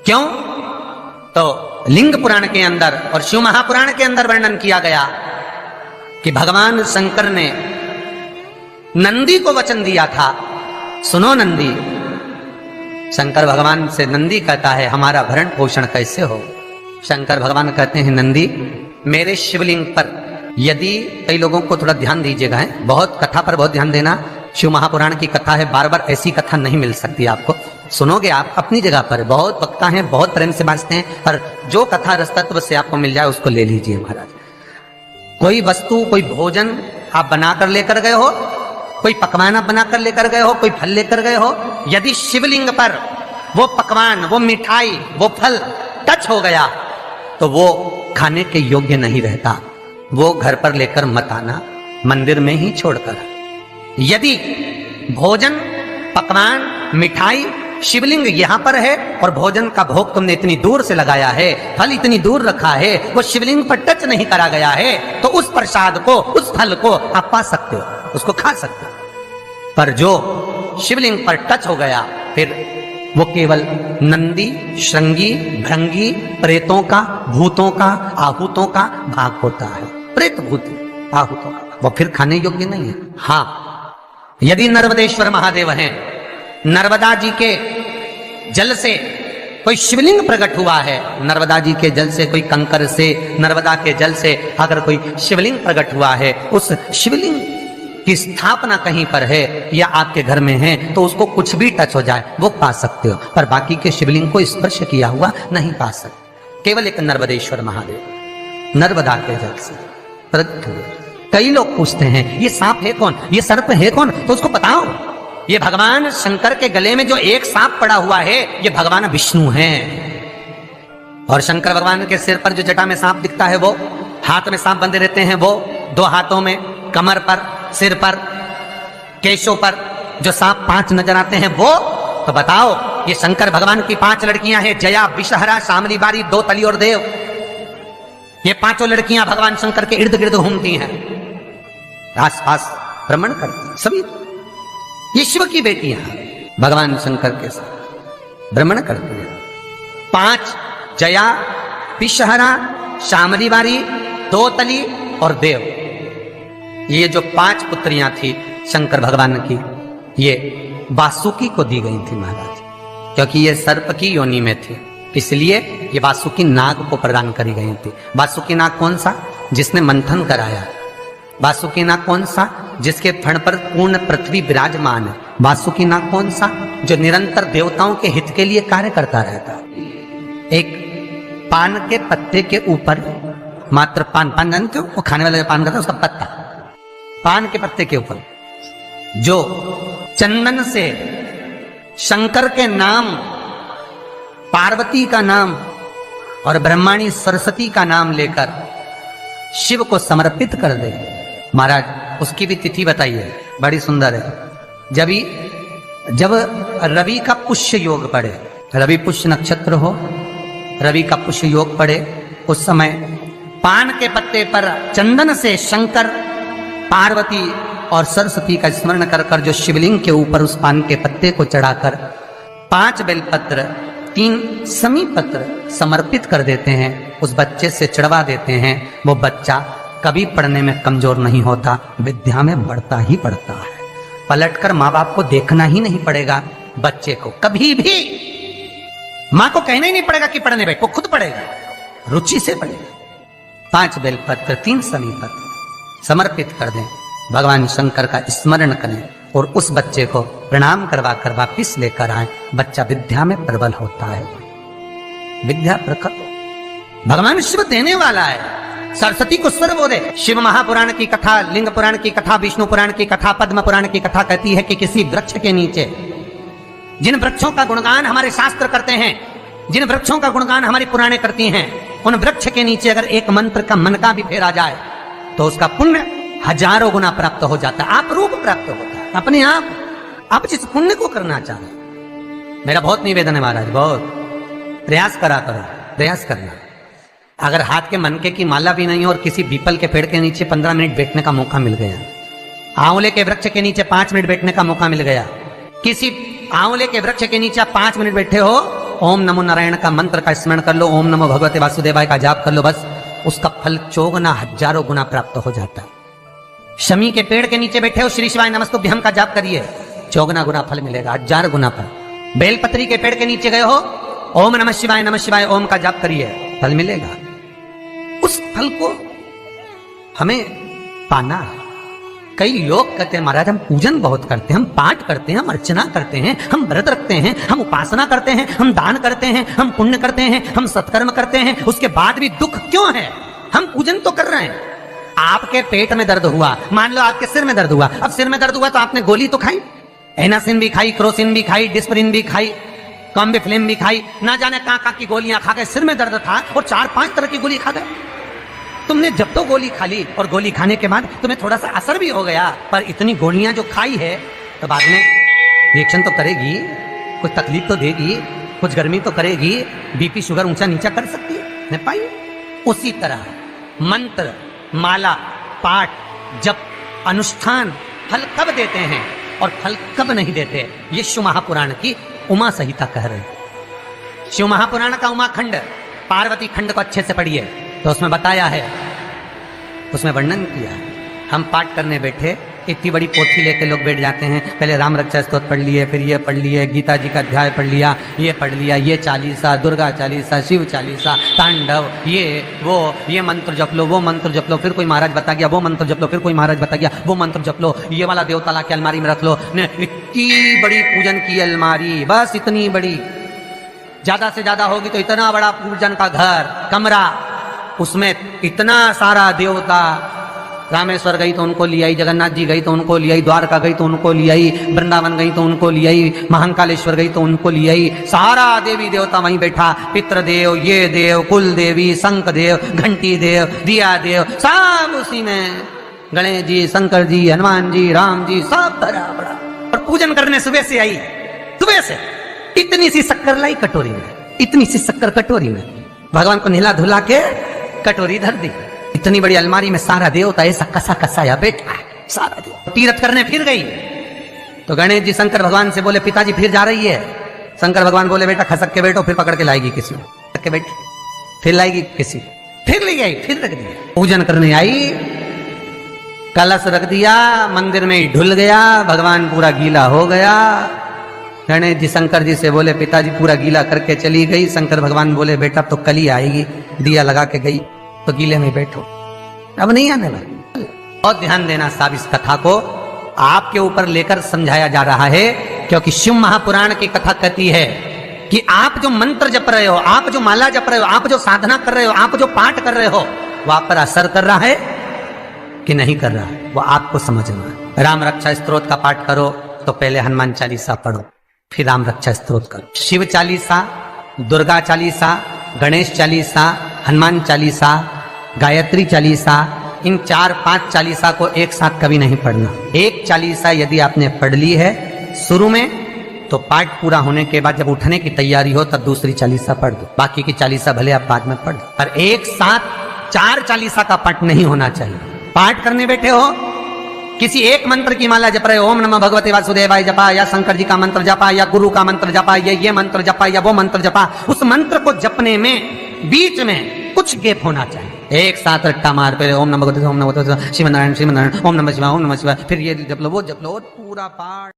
क्यों? तो लिंग पुराण के अंदर और शिव महापुराण के अंदर वर्णन किया गया कि भगवान शंकर ने नंदी को वचन दिया था, सुनो नंदी। शंकर भगवान से नंदी कहता है हमारा भरण पोषण कैसे हो? शंकर भगवान कहते हैं नंदी मेरे शिवलिंग पर, यदि कई लोगों को थोड़ा ध्यान दीजिएगा, बहुत कथा पर बहुत ध्यान देना, शिव महापुराण की कथा है, बार बार ऐसी कथा नहीं मिल सकती आपको। सुनोगे आप अपनी जगह पर, बहुत वक्ता हैं, बहुत प्रेम से बांचते हैं, पर जो कथा रस तत्व से आपको मिल जाए उसको ले लीजिए महाराज। कोई वस्तु, कोई भोजन आप बनाकर लेकर गए हो, कोई पकवान आप बनाकर लेकर गए हो, कोई फल लेकर गए हो, यदि शिवलिंग पर वो पकवान, वो मिठाई, वो फल टच हो गया तो वो खाने के योग्य नहीं रहता, वो घर पर लेकर मत आना, मंदिर में ही छोड़कर। यदि भोजन, पकवान, मिठाई, शिवलिंग यहां पर है और भोजन का भोग तुमने इतनी दूर से लगाया है, फल इतनी दूर रखा है, वो शिवलिंग पर टच नहीं करा गया है, तो उस प्रसाद को, उस फल को आप पा सकते हो, उसको खा सकते हो। पर जो शिवलिंग पर टच हो गया फिर वो केवल नंदी, श्रृंगी, भृंगी, प्रेतों का, भूतों का, आहूतों का भाग होता है। प्रेत, भूत, आहूतों का, वो फिर खाने योग्य नहीं है। हाँ, यदि नर्मदेश्वर महादेव हैं, नर्मदा जी के जल से कोई शिवलिंग प्रकट हुआ है, नर्मदा जी के जल से, कोई कंकर से, नर्मदा के जल से अगर कोई शिवलिंग प्रकट हुआ है, उस शिवलिंग की स्थापना कहीं पर है या आपके घर में है, तो उसको कुछ भी टच हो जाए वो पा सकते हो, पर बाकी के शिवलिंग को स्पर्श किया हुआ नहीं पा सकते। केवल एक नर्मदेश्वर महादेव नर्मदा के जल से प्रकट हुए। कई लोग पूछते हैं ये सांप है कौन, ये सर्प है कौन, तो उसको बताओ ये भगवान शंकर के गले में जो एक सांप पड़ा हुआ है ये भगवान विष्णु हैं। और शंकर भगवान के सिर पर जो जटा में सांप दिखता है, वो हाथ में सांप बंधे रहते हैं, वो दो हाथों में, कमर पर, सिर पर, केशों पर जो सांप 5 नजर आते हैं वो, तो बताओ ये शंकर भगवान की 5 लड़कियां हैं, जया, विषहरा, शामली बारी, दो तली और देव। ये 5 लड़कियां भगवान शंकर के इर्द गिर्द घूमती हैं, आस पास भ्रमण करती, सभी ये शिव की बेटियां भगवान शंकर के साथ भ्रमण करती हैं। 5 जया, विषहरा, शामली बारी, दो तली और देव, ये जो 5 पुत्रियां थी शंकर भगवान की, ये वासुकी को दी गई थी महाराज, क्योंकि ये सर्प की योनि में थी, इसलिए ये वासुकी नाग को प्रदान करी गई थी। वासुकी नाग कौन सा? जिसने मंथन कराया। वासुकी नाग कौन सा? जिसके फण पर पूर्ण पृथ्वी विराजमान है। वासुकी नाग कौन सा? जो निरंतर देवताओं के हित के लिए कार्य करता रहता। एक पान के पत्ते के ऊपर, मात्र पान जानते हो, वो खाने वाला पान करता है उसका पत्ता, पान के पत्ते के ऊपर जो चंदन से शंकर के नाम, पार्वती का नाम और ब्रह्माणी सरस्वती का नाम लेकर शिव को समर्पित कर दे महाराज, उसकी भी तिथि बताइए, बड़ी सुंदर है। जब रवि का पुष्य योग पड़े, रवि पुष्य नक्षत्र हो, रवि का पुष्य योग पड़े, उस समय पान के पत्ते पर चंदन से शंकर, पार्वती और सरस्वती का स्मरण कर कर जो शिवलिंग के ऊपर उस पान के पत्ते को चढ़ाकर 5 बेलपत्र, 3 समी पत्र समर्पित कर देते हैं, उस बच्चे से चढ़वा देते हैं, वो बच्चा कभी पढ़ने में कमजोर नहीं होता, विद्या में बढ़ता ही बढ़ता है। पलटकर माँ बाप को देखना ही नहीं पड़ेगा, बच्चे को कभी भी माँ को कहना ही नहीं पड़ेगा कि पढ़ने बैठ, वो खुद पढ़ेगा, रुचि से पढ़ेगा। 5 बेलपत्र, 3 समी पत्र समर्पित कर दें, भगवान शंकर का स्मरण करें और उस बच्चे को प्रणाम करवा कर वापिस लेकर आए, बच्चा विद्या में प्रबल होता है, विद्या प्रखर। भगवान शिव देने वाला है, सरस्वती को स्वर बोले। शिव महापुराण की कथा, लिंग पुराण की कथा, विष्णु पुराण की कथा, पद्म पुराण की कथा कहती है कि किसी वृक्ष के नीचे, जिन वृक्षों का गुणगान हमारे शास्त्र करते हैं, जिन वृक्षों का गुणगान हमारी पुराणे करती हैं, उन वृक्ष के नीचे अगर एक मंत्र का मनका भी फेरा जाए तो उसका पुण्य 1000 गुना प्राप्त हो जाता है, आप रूप प्राप्त होता है अपने आप जिस पुण्य को करना चाहे। मेरा बहुत निवेदन है महाराज, बहुत प्रयास करा करो, प्रयास करना। अगर हाथ के मनके की माला भी नहीं हो और किसी पीपल के पेड़ के नीचे 15 मिनट बैठने का मौका मिल गया, आंवले के वृक्ष के नीचे 5 मिनट बैठने का मौका मिल गया, किसी आंवले के वृक्ष के नीचे 5 मिनट बैठे हो ओम नमो नारायण का मंत्र का स्मरण कर लो, ओम नमो भगवते वासुदेवाय का जाप कर लो, बस उसका फल चौगुना हजारों गुना प्राप्त हो जाता है। शमी के पेड़ के नीचे बैठे हो, श्री शिवाय नमस्तुभ्यम का जाप करिए, चौगुना गुना फल मिलेगा, 1000 गुना फल। बेलपत्री के पेड़ के नीचे गए हो, ओम नमः शिवाय ओम का जाप करिए, फल मिलेगा। उस फल को हमें पाना है। कई लोग कहते हैं महाराज हम पूजन बहुत करते हैं, हम पाठ करते हैं, हम अर्चना करते हैं, हम व्रत रखते हैं, हम उपासना करते हैं, हम दान करते हैं, हम पुण्य करते हैं, हम सत्कर्म करते हैं, उसके बाद भी दुख क्यों है? हम पूजन तो कर रहे हैं। आपके पेट में दर्द हुआ, मान लो आपके सिर में दर्द हुआ, अब सिर में दर्द हुआ तो आपने गोली तो खाई, एनासिन भी खाई, क्रोसिन भी खाई, डिस्परिन भी खाई, कॉम्बिफ्लेम भी खाई, ना जाने कहां की गोलियां खा गए, सिर में दर्द था और 4-5 तरह की गोली खा गए। तुमने जब तो गोली खा ली और गोली खाने के बाद तुम्हें थोड़ा सा असर भी हो गया, पर इतनी गोलियां जो खाई है तो बाद में रिएक्शन तो करेगी, कुछ तकलीफ तो देगी, कुछ गर्मी तो करेगी, बीपी शुगर ऊंचा नीचा कर सकती है, नहीं पाई। उसी तरह मंत्र, माला, पाठ, जप, अनुष्ठान फल कब देते हैं और फल कब नहीं देते, ये शिव महापुराण की उमा संहिता कह रहे हैं। शिव महापुराण का उमा खंड, पार्वती खंड को अच्छे से पढ़िए तो उसमें बताया है, उसमें वर्णन किया है। हम पाठ करने बैठे, इतनी बड़ी पोथी लेके लोग बैठ जाते हैं, पहले राम रक्षा स्तोत्र पढ़ लिए, फिर ये पढ़ लिए, गीता जी का अध्याय पढ़ लिया, ये पढ़ लिया, ये चालीसा, दुर्गा चालीसा, शिव चालीसा, तांडव, ये मंत्र जप लो, वो मंत्र जप लो, फिर कोई महाराज बता गया वो मंत्र जप लो, फिर कोई महाराज बता गया वो मंत्र जप लो, ये वाला देवता ला के अलमारी में रख लो। इतनी बड़ी पूजन की अलमारी, बस इतनी बड़ी, ज्यादा से ज्यादा होगी तो इतना बड़ा पूजन का घर, कमरा, उसमें इतना सारा देवता। रामेश्वर गई तो उनको ले आई, जगन्नाथ जी गई तो उनको ले आई, द्वारका गई तो उनको ले आई, वृंदावन गई तो उनको ले आई, महाकालेश्वर गई तो उनको ले आई, सारा देवी देवता वहीं बैठा, पितृदेव, ये देव, कुल देवी, शंख देव, घंटी देव, दिया देव, सब उसी में, गणेश जी, शंकर जी, हनुमान जी, राम जी, सब भरा बड़ा। और पूजन करने सुबह से आई, सुबह से इतनी सी शक्कर लाई कटोरी में, इतनी सी शक्कर कटोरी में, भगवान को नहला धुला के कटोरी धर दी। इतनी बड़ी अलमारी में सारा देवता ऐसा कसा कसाया बैठा है, सारा देव। तीर्थ करने फिर गई तो गणेश जी शंकर भगवान से बोले पिताजी फिर जा रही है। शंकर भगवान बोले बेटा खसक के बैठो, फिर पकड़ के लाएगी किसी के बैठ, फिर लाएगी किसी, फिर ले आई, फिर रख दिया। पूजन करने आई, कलश रख दिया, मंदिर में ढुल गया, भगवान पूरा गीला हो गया। गणेश जी शंकर जी से बोले पिताजी पूरा गीला करके चली गई। शंकर भगवान बोले बेटा तो कल ही आएगी, दिया लगा के गई तो गीले में बैठो, अब नहीं आने वाली। और ध्यान देना साहब, इस कथा को आपके ऊपर लेकर समझाया जा रहा है, क्योंकि शिव महापुराण की कथा कहती है कि आप जो मंत्र जप रहे हो, आप जो माला जप रहे हो, आप जो साधना कर रहे हो, आप जो पाठ कर रहे हो, वो आप पर असर कर रहा है कि नहीं कर रहा है, वो आपको समझना है। राम रक्षा स्तोत्र का पाठ करो तो पहले हनुमान चालीसा पढ़ो, फिर राम रक्षा स्तोत्र करो। शिव चालीसा, दुर्गा चालीसा, गणेश चालीसा, हनुमान चालीसा, गायत्री चालीसा, इन 4-5 चालीसा को एक साथ कभी नहीं पढ़ना। एक चालीसा यदि आपने पढ़ ली है शुरू में, तो पाठ पूरा होने के बाद जब उठने की तैयारी हो तब दूसरी चालीसा पढ़ दो, बाकी की चालीसा भले आप बाद में पढ़ दो। पर एक साथ 4 चालीसा का पाठ नहीं होना चाहिए। पाठ करने बैठे हो, किसी एक मंत्र की माला जप रहे हो, ओम नमः भगवते वासुदेवाय जपा, या शंकर जी का मंत्र जपा, या गुरु का मंत्र जपा, या ये मंत्र जपा, या वो मंत्र जपा, उस मंत्र को जपने में बीच में कुछ गैप होना चाहिए। एक साथ रट्टा मार पे ओम नमः भगवते, ओम नमः भगवते, शिव नारायण, ओम नमः शिवाय, फिर ये जप लो, वो जप लो, पूरा पाठ।